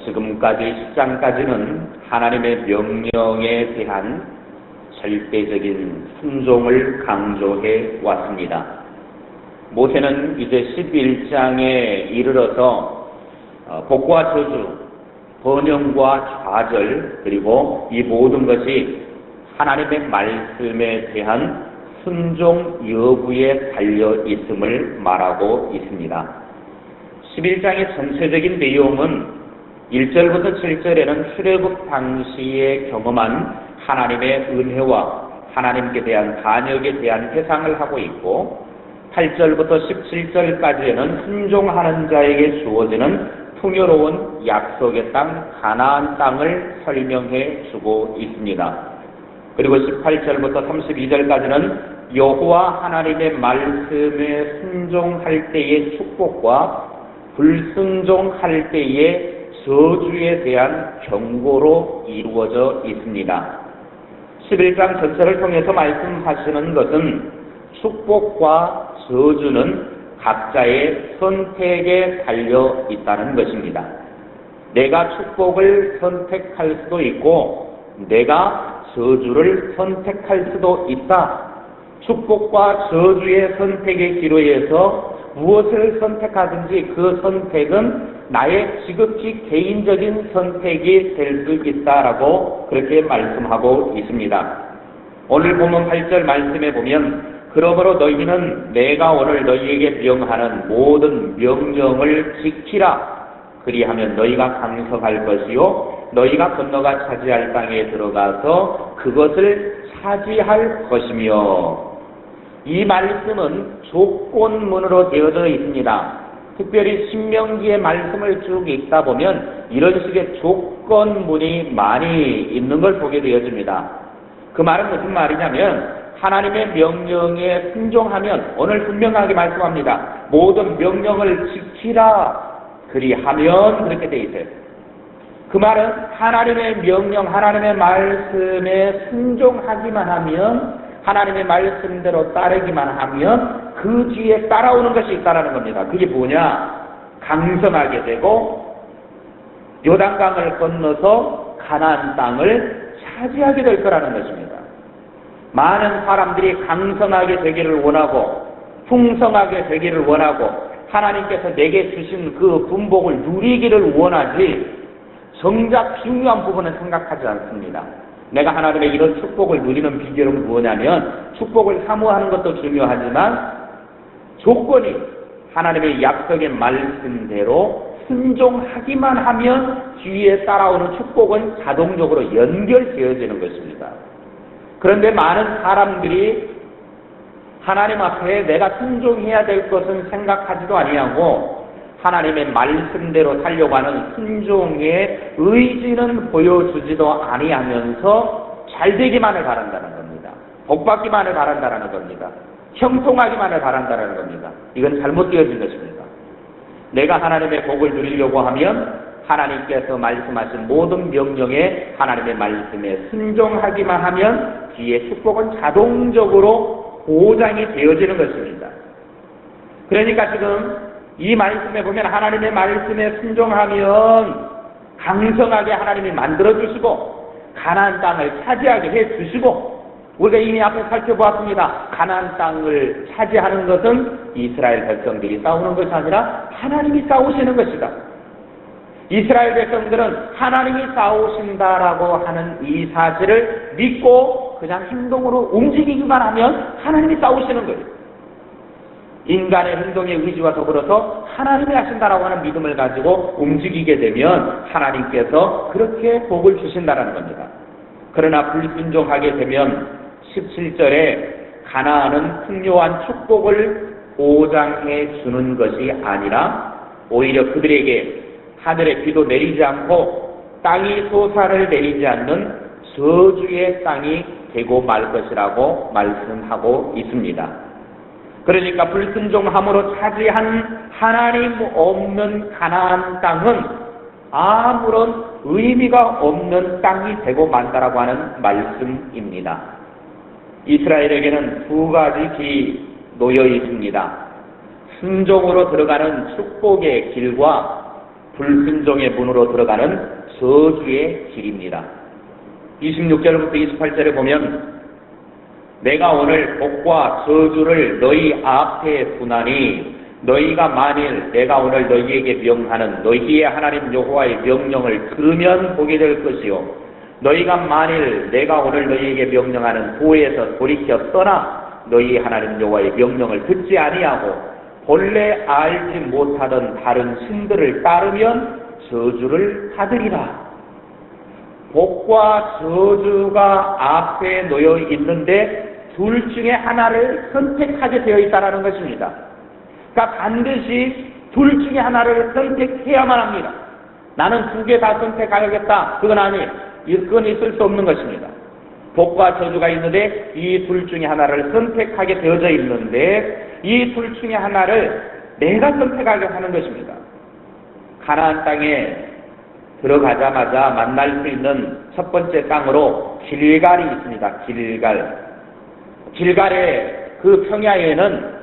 지금까지 10장까지는 하나님의 명령에 대한 절대적인 순종을 강조해 왔습니다. 모세는 이제 11장에 이르러서 복과 저주, 번영과 좌절, 그리고 이 모든 것이 하나님의 말씀에 대한 순종 여부에 달려 있음을 말하고 있습니다. 11장의 전체적인 내용은 1절부터 7절에는 출애굽 당시에 경험한 하나님의 은혜와 하나님께 대한 반역에 대한 회상을 하고 있고, 8절부터 17절까지에는 순종하는 자에게 주어지는 풍요로운 약속의 땅 가나안 땅을 설명해 주고 있습니다. 그리고 18절부터 32절까지는 여호와 하나님의 말씀에 순종할 때의 축복과 불순종할 때의 저주에 대한 경고로 이루어져 있습니다. 11장 전체를 통해서 말씀하시는 것은 축복과 저주는 각자의 선택에 달려 있다는 것입니다. 내가 축복을 선택할 수도 있고 내가 저주를 선택할 수도 있다. 축복과 저주의 선택의 기로에서 무엇을 선택하든지 그 선택은 나의 지극히 개인적인 선택이 될 수 있다라고 그렇게 말씀하고 있습니다. 오늘 본문 8절 말씀에 보면, 그러므로 너희는 내가 오늘 너희에게 명하는 모든 명령을 지키라. 그리하면 너희가 강성할 것이요 너희가 건너가 차지할 땅에 들어가서 그것을 차지할 것이며. 이 말씀은 조건문으로 되어져 있습니다. 특별히 신명기의 말씀을 쭉 읽다 보면 이런 식의 조건문이 많이 있는 걸 보게 되어집니다. 그 말은 무슨 말이냐면, 하나님의 명령에 순종하면, 오늘 분명하게 말씀합니다. 모든 명령을 지키라. 그리하면, 그렇게 되어 있어요. 그 말은 하나님의 명령, 하나님의 말씀에 순종하기만 하면, 하나님의 말씀대로 따르기만 하면 그 뒤에 따라오는 것이 있다라는 겁니다. 그게 뭐냐? 강성하게 되고 요단강을 건너서 가나안 땅을 차지하게 될 거라는 것입니다. 많은 사람들이 강성하게 되기를 원하고 풍성하게 되기를 원하고 하나님께서 내게 주신 그 분복을 누리기를 원하지, 정작 중요한 부분은 생각하지 않습니다. 내가 하나님의 이런 축복을 누리는 비결은 뭐냐면, 축복을 사모하는 것도 중요하지만 조건이 하나님의 약속의 말씀대로 순종하기만 하면 뒤에 따라오는 축복은 자동적으로 연결되어지는 것입니다. 그런데 많은 사람들이 하나님 앞에 내가 순종해야 될 것은 생각하지도 아니하고 하나님의 말씀대로 살려고 하는 순종의 의지는 보여주지도 아니하면서 잘되기만을 바란다는 겁니다. 복받기만을 바란다는 겁니다. 형통하기만을 바란다는 겁니다. 이건 잘못되어진 것입니다. 내가 하나님의 복을 누리려고 하면 하나님께서 말씀하신 모든 명령에 하나님의 말씀에 순종하기만 하면 뒤에 축복은 자동적으로 보장이 되어지는 것입니다. 그러니까 지금 이 말씀에 보면 하나님의 말씀에 순종하면 강성하게 하나님이 만들어주시고 가나안 땅을 차지하게 해주시고, 우리가 이미 앞에 살펴보았습니다. 가나안 땅을 차지하는 것은 이스라엘 백성들이 싸우는 것이 아니라 하나님이 싸우시는 것이다. 이스라엘 백성들은 하나님이 싸우신다라고 하는 이 사실을 믿고 그냥 행동으로 움직이기만 하면 하나님이 싸우시는 거예요. 인간의 행동의 의지와 더불어서 하나님이 하신다라고 하는 믿음을 가지고 움직이게 되면 하나님께서 그렇게 복을 주신다라는 겁니다. 그러나 불순종하게 되면 17절에 가나안은 풍요한 축복을 보장해 주는 것이 아니라 오히려 그들에게 하늘의 비도 내리지 않고 땅이 소사를 내리지 않는 저주의 땅이 되고 말 것이라고 말씀하고 있습니다. 그러니까 불순종함으로 차지한 하나님 없는 가나안 땅은 아무런 의미가 없는 땅이 되고 만다라고 하는 말씀입니다. 이스라엘에게는 두 가지 길이 놓여 있습니다. 순종으로 들어가는 축복의 길과 불순종의 문으로 들어가는 저주의 길입니다. 26절부터 28절에 보면 내가 오늘 복과 저주를 너희 앞에 두나니 너희가 만일 내가 오늘 너희에게 명하는 너희의 하나님 여호와의 명령을 들으면 복이 될 것이요 너희가 만일 내가 오늘 너희에게 명령하는 도에서 돌이켜 떠나 너희 하나님 여호와의 명령을 듣지 아니하고 본래 알지 못하던 다른 신들을 따르면 저주를 받으리라. 복과 저주가 앞에 놓여 있는데 둘 중에 하나를 선택하게 되어 있다는 것입니다. 그러니까 반드시 둘 중에 하나를 선택해야만 합니다. 나는 두 개 다 선택하겠다. 그건 있을 수 없는 것입니다. 복과 저주가 있는데 이 둘 중에 하나를 선택하게 되어져 있는데 이 둘 중에 하나를 내가 선택하게 하는 것입니다. 가나안 땅에 들어가자마자 만날 수 있는 첫 번째 땅으로 길갈이 있습니다. 길갈의 그 평야에는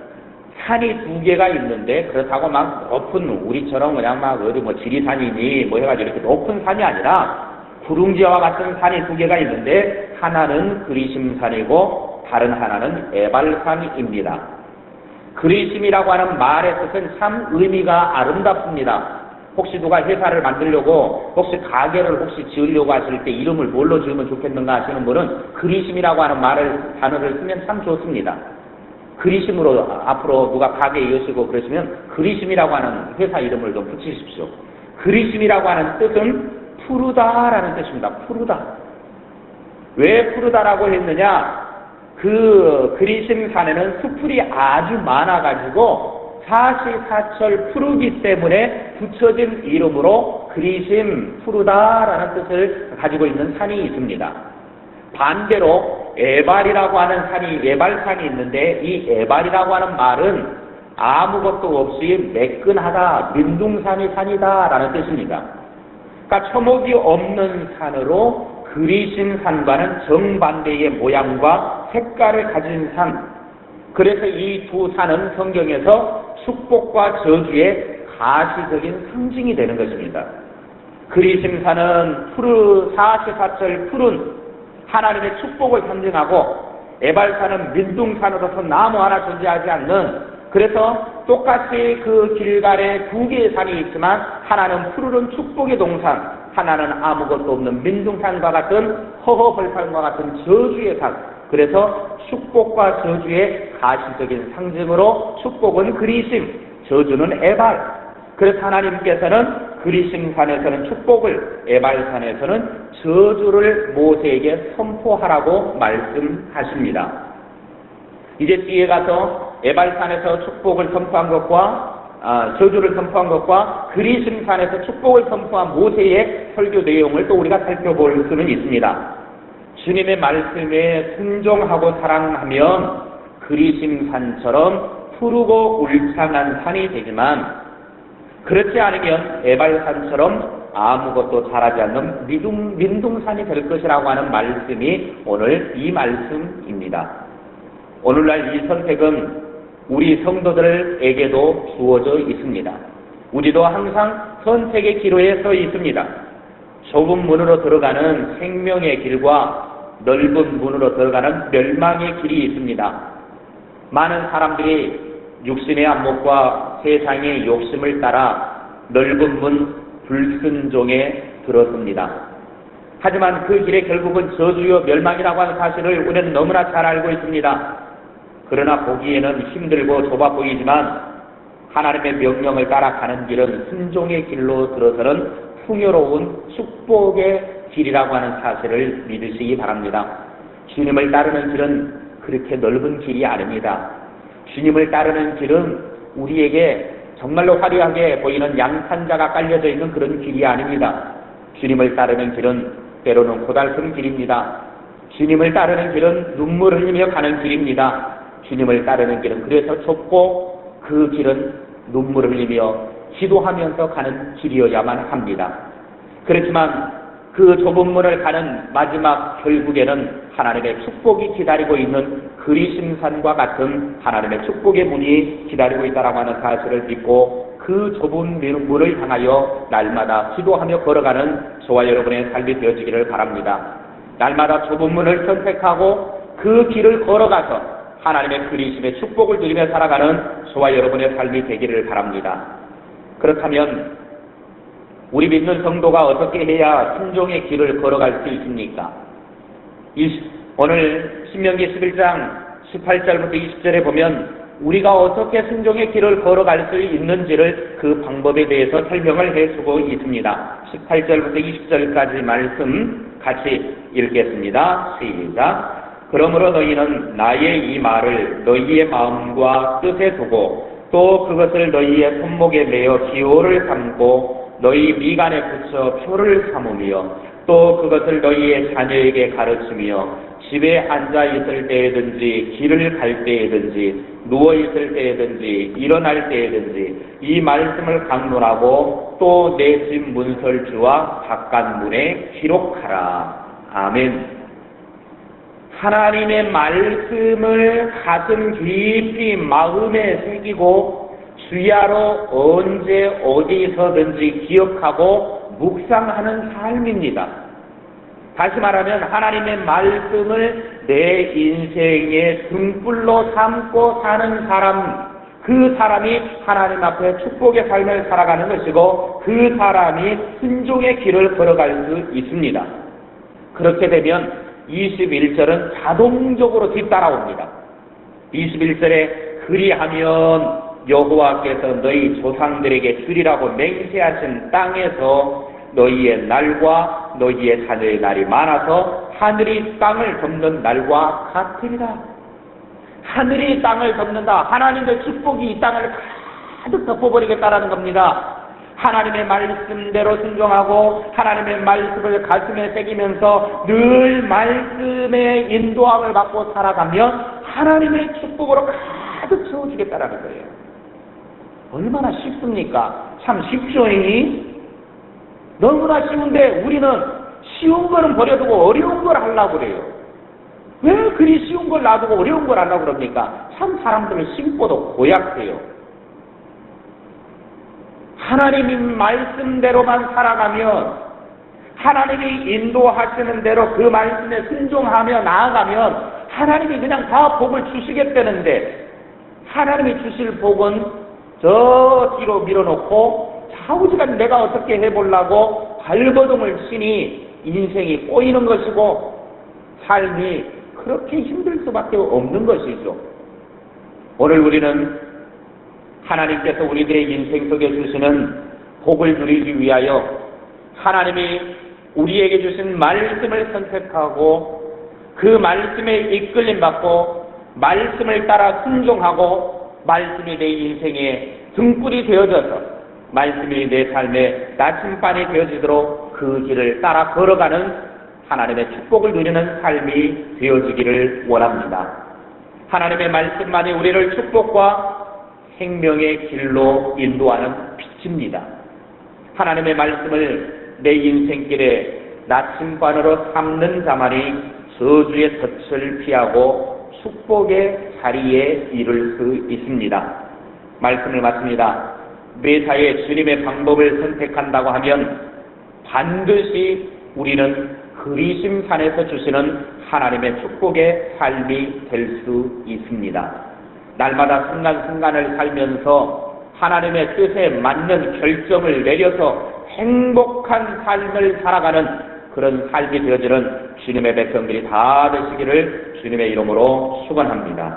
산이 두 개가 있는데 그렇다고 막 높은 우리처럼 그냥 막 어디 뭐 지리산이니 뭐 해가지고 이렇게 높은 산이 아니라 구릉지와 같은 산이 두 개가 있는데 하나는 그리심산이고 다른 하나는 에발산입니다. 그리심이라고 하는 말의 뜻은 참 의미가 아름답습니다. 혹시 누가 회사를 만들려고 혹시 가게를 혹시 지으려고 하실 때 이름을 뭘로 지으면 좋겠는가 하시는 분은 그리심이라고 하는 단어를 쓰면 참 좋습니다. 그리심으로 앞으로 누가 가게 여시고 그러시면 그리심이라고 하는 회사 이름을 좀 붙이십시오. 그리심이라고 하는 뜻은 푸르다라는 뜻입니다. 푸르다. 왜 푸르다라고 했느냐? 그 그리심산에는 수풀이 아주 많아가지고 사시사철 푸르기 때문에 붙여진 이름으로 그리심 푸르다라는 뜻을 가지고 있는 산이 있습니다. 반대로 에발이라고 하는 에발산이 있는데 이 에발이라고 하는 말은 아무것도 없이 매끈하다, 민둥산이 산이다라는 뜻입니다. 그러니까 초목이 없는 산으로 그리심 산과는 정반대의 모양과 색깔을 가진 산. 그래서 이 두 산은 성경에서 축복과 저주의 가시적인 상징이 되는 것입니다. 그리심 산은 사시사철 푸른 하나님의 축복을 상징하고 에발산은 민둥산으로서 나무 하나 존재하지 않는 그래서 똑같이 그 길갈에 두 개의 산이 있지만 하나는 푸르른 축복의 동산 하나는 아무것도 없는 민둥산과 같은 허허벌판과 같은 저주의 산 그래서 축복과 저주의 가시적인 상징으로 축복은 그리심 저주는 에발 그래서 하나님께서는 그리심산에서는 축복을 에발산에서는 저주를 모세에게 선포하라고 말씀하십니다. 이제 뒤에 가서 에발산에서 축복을 선포한 것과 저주를 선포한 것과 그리심산에서 축복을 선포한 모세의 설교 내용을 또 우리가 살펴볼 수는 있습니다. 주님의 말씀에 순종하고 사랑하면 그리심산처럼 푸르고 울창한 산이 되지만 그렇지 않으면 에발산처럼 아무것도 자라지 않는 민둥산이 될 것이라고 하는 말씀이 오늘 이 말씀입니다. 오늘날 이 선택은 우리 성도들에게도 주어져 있습니다. 우리도 항상 선택의 기로에 서 있습니다. 좁은 문으로 들어가는 생명의 길과 넓은 문으로 들어가는 멸망의 길이 있습니다. 많은 사람들이 육신의 안목과 세상의 욕심을 따라 넓은 문 불순종에 들어섭니다. 하지만 그 길의 결국은 저주요 멸망이라고 하는 사실을 우리는 너무나 잘 알고 있습니다. 그러나 보기에는 힘들고 좁아 보이지만 하나님의 명령을 따라가는 길은 순종의 길로 들어서는 풍요로운 축복의 길이라고 하는 사실을 믿으시기 바랍니다. 주님을 따르는 길은 그렇게 넓은 길이 아닙니다. 주님을 따르는 길은 우리에게 정말로 화려하게 보이는 양탄자가 깔려져 있는 그런 길이 아닙니다. 주님을 따르는 길은 때로는 고달픈 길입니다. 주님을 따르는 길은 눈물을 흘리며 가는 길입니다. 주님을 따르는 길은 그래서 좁고 그 길은 눈물을 흘리며 기도하면서 가는 길이어야만 합니다. 그렇지만 그 좁은 문을 가는 마지막 결국에는 하나님의 축복이 기다리고 있는 그리심산과 같은 하나님의 축복의 문이 기다리고 있다라고 하는 사실을 믿고 그 좁은 문을 향하여 날마다 기도하며 걸어가는 저와 여러분의 삶이 되어지기를 바랍니다. 날마다 좁은 문을 선택하고 그 길을 걸어가서 하나님의 그리심의 축복을 누리며 살아가는 저와 여러분의 삶이 되기를 바랍니다. 그렇다면 우리 믿는 성도가 어떻게 해야 순종의 길을 걸어갈 수 있습니까? 오늘 신명기 11장 18절부터 20절에 보면 우리가 어떻게 순종의 길을 걸어갈 수 있는지를 그 방법에 대해서 설명을 해주고 있습니다. 18절부터 20절까지 말씀 같이 읽겠습니다. 시작. 그러므로 너희는 나의 이 말을 너희의 마음과 뜻에 두고 또 그것을 너희의 손목에 매어 기호를 삼고 너희 미간에 붙여 표를 삼으며 또 그것을 너희의 자녀에게 가르치며 집에 앉아 있을 때에든지 길을 갈 때에든지 누워 있을 때에든지 일어날 때에든지 이 말씀을 강론하고 또 내 집 문설주와 바깥 문에 기록하라. 아멘. 하나님의 말씀을 가슴 깊이 마음에 새기고 주야로 언제 어디서든지 기억하고 묵상하는 삶입니다. 다시 말하면 하나님의 말씀을 내 인생의 등불로 삼고 사는 사람, 그 사람이 하나님 앞에 축복의 삶을 살아가는 것이고 그 사람이 순종의 길을 걸어갈 수 있습니다. 그렇게 되면 21절은 자동적으로 뒤따라옵니다. 21절에 그리하면 여호와께서 너희 조상들에게 주리라고 맹세하신 땅에서 너희의 날과 너희의 자녀의 날이 많아서 하늘이 땅을 덮는 날과 같으리라. 하늘이 땅을 덮는다. 하나님의 축복이 이 땅을 가득 덮어버리겠다라는 겁니다. 하나님의 말씀대로 순종하고 하나님의 말씀을 가슴에 새기면서 늘 말씀의 인도함을 받고 살아가면 하나님의 축복으로 가득 채워주겠다라는 거예요. 얼마나 쉽습니까? 참 쉽죠. 너무나 쉬운데 우리는 쉬운 거는 버려두고 어려운 걸 하려고 그래요. 왜 그리 쉬운 걸 놔두고 어려운 걸 하려고 그럽니까? 참 사람들은 심보도 고약해요. 하나님의 말씀대로만 살아가면 하나님이 인도하시는 대로 그 말씀에 순종하며 나아가면 하나님이 그냥 다 복을 주시겠다는데 하나님이 주실 복은 저 뒤로 밀어놓고 좌우지간 내가 어떻게 해보려고 발버둥을 치니 인생이 꼬이는 것이고 삶이 그렇게 힘들 수밖에 없는 것이죠. 오늘 우리는 하나님께서 우리들의 인생 속에 주시는 복을 누리기 위하여 하나님이 우리에게 주신 말씀을 선택하고 그 말씀에 이끌림 받고 말씀을 따라 순종하고 말씀이 내 인생의 등불이 되어져서 말씀이 내 삶의 나침반이 되어지도록 그 길을 따라 걸어가는 하나님의 축복을 누리는 삶이 되어지기를 원합니다. 하나님의 말씀만이 우리를 축복과 생명의 길로 인도하는 빛입니다. 하나님의 말씀을 내 인생길에 나침반으로 삼는 자만이 저주의 덫을 피하고 축복의 자리에 이를 수 있습니다. 말씀을 마칩니다. 매사에 주님의 방법을 선택한다고 하면 반드시 우리는 그리심산에서 주시는 하나님의 축복의 삶이 될 수 있습니다. 날마다 순간순간을 살면서 하나님의 뜻에 맞는 결정을 내려서 행복한 삶을 살아가는 그런 삶이 되어지는 주님의 백성들이 다 되시기를 주님의 이름으로 축원합니다.